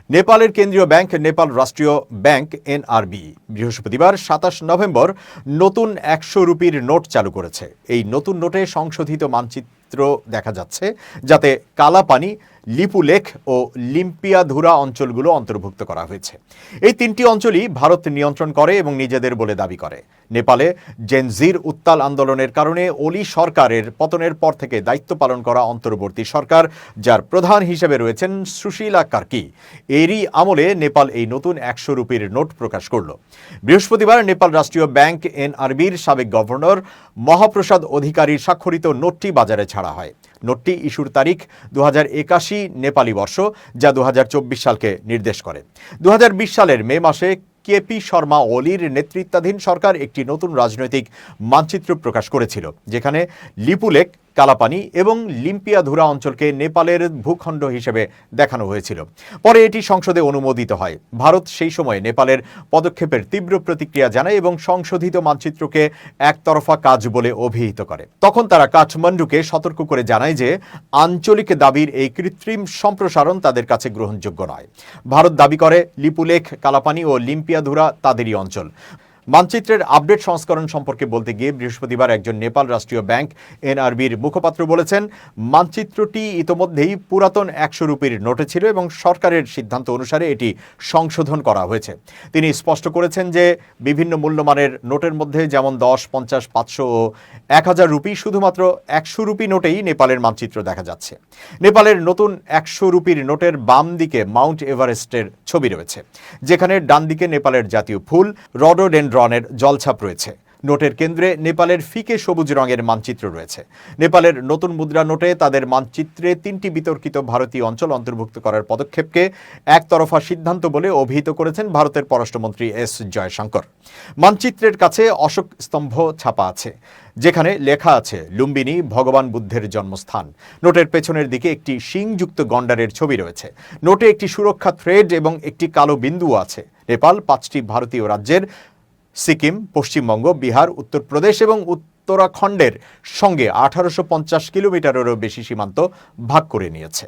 নেপালের কেন্দ্রীয় ব্যাংক নেপাল রাষ্ট্রীয় ব্যাংক এনআরবি বৃহস্পতিবার ২৭ নভেম্বর নতুন ১০০ রুপির নোট চালু করেছে। এই নতুন নোটে সংশোধিত মানচিত্র দেখা যাচ্ছে, যাতে কালাপানি, লিপুলেখ ও লিম্পিয়াধুরা অঞ্চলগুলো অন্তর্ভুক্ত করা হয়েছে। এই তিনটি অঞ্চলই ভারত নিয়ন্ত্রণ করে এবং নিজেদের বলে দাবি করে। নেপালে জেনজির উত্তাল আন্দোলনের কারণে ওলি সরকারের পতনের পর থেকে দায়িত্ব পালন করা অন্তর্বর্তী সরকার, যার প্রধান হিসেবে রয়েছেন সুশীলা কার্কি, এরই আমলে নেপাল এই নতুন ১০০ রুপির নোট প্রকাশ করল। বৃহস্পতিবার নেপাল রাষ্ট্রীয় ব্যাংক এনআরবির সাবেক গভর্নর মহাপ্রসাদ অধিকারীর স্বাক্ষরিত নোটটি বাজারে ছাড়া হয়। নোটটি ইস্যুর তারিখ ২০৮১ নেপালি বর্ষ, যা ২০২৪ সালকে নির্দেশ করে। ২০২০ সালের মে মাসে কেপি শর্মা ওলির নেতৃত্বাধীন সরকার একটি নতুন রাজনৈতিক মানচিত্র প্রকাশ করেছিল, যেখানে লিপুলেখ, কালাপানি এবং লিম্পিয়াধুরা অঞ্চলকে নেপালের ভূখণ্ড হিসেবে দেখানো হয়েছিল। পরে এটি সংসদে অনুমোদিত হয়। ভারত সেই সময় নেপালের পদক্ষেপের তীব্র প্রতিক্রিয়া জানায় এবং সংশোধিত মানচিত্রকে একতরফা কাজ বলে অভিহিত করে। তখন তারা কাঠমান্ডুকে সতর্ক করে জানায় যে আঞ্চলিক দাবির এই কৃত্রিম সম্প্রসারণ তাদের কাছে গ্রহণযোগ্য নয়। ভারত দাবি করে লিপুলেখ, কালাপানি ও লিম্পিয়াধুরা তাদেরই অঞ্চল। মানচিত্রের আপডেট সংস্করণ সম্পর্কে বলতে গিয়ে বৃহস্পতিবার একজন নেপাল রাষ্ট্রীয় ব্যাংক এনআরবির মুখপাত্র বলেছেন, মানচিত্রটি ইতোমধ্যেই পুরাতন ১০০ রুপির নোটে ছিল এবং সরকারের সিদ্ধান্ত অনুসারে এটি সংশোধন করা হয়েছে। তিনি স্পষ্ট করেছেন যে বিভিন্ন মূল্যমানের নোটের মধ্যে, যেমন ১০, ৫০, ৫০০ ও ১০০০ রুপি, শুধুমাত্র ১০০ রুপি নোটেই নেপালের মানচিত্র দেখা যাচ্ছে। নেপালের নতুন ১০০ রুপির নোটের বাম দিকে মাউন্ট এভারেস্টের ছবি রয়েছে, যেখানে ডান দিকে নেপালের জাতীয় ফুল রডোডেনড্রনের জলছাপ রয়েছে। নোটের কেন্দ্রে নেপালের ফিকে সবুজ রঙের মানচিত্র রয়েছে। নেপালের নতুন মুদ্রা নোটে তাদের মানচিত্রে ৩টি বিতর্কিত ভারতীয় অঞ্চল অন্তর্ভুক্ত করার পদক্ষেপকে একতরফা সিদ্ধান্ত বলে অভিহিত করেছেন ভারতের পররাষ্ট্রমন্ত্রী এস জয়শঙ্কর। মানচিত্রের কাছে অশোক স্তম্ভ ছাপা আছে, যেখানে লেখা আছে লুম্বিনী, ভগবান বুদ্ধের জন্মস্থান। নোটের পেছনের দিকে একটি শিংযুক্ত গন্ডারের ছবি রয়েছে। নোটে একটি সুরক্ষা থ্রেড এবং একটি কালো বিন্দু আছে। নেপাল ৫টি ভারতীয় রাজ্যের সিকিম, পশ্চিমবঙ্গ, বিহার, উত্তরপ্রদেশ এবং উত্তরাখণ্ডের সঙ্গে ১৮৫০ কিলোমিটারেরও বেশি সীমান্ত ভাগ করে নিয়েছে।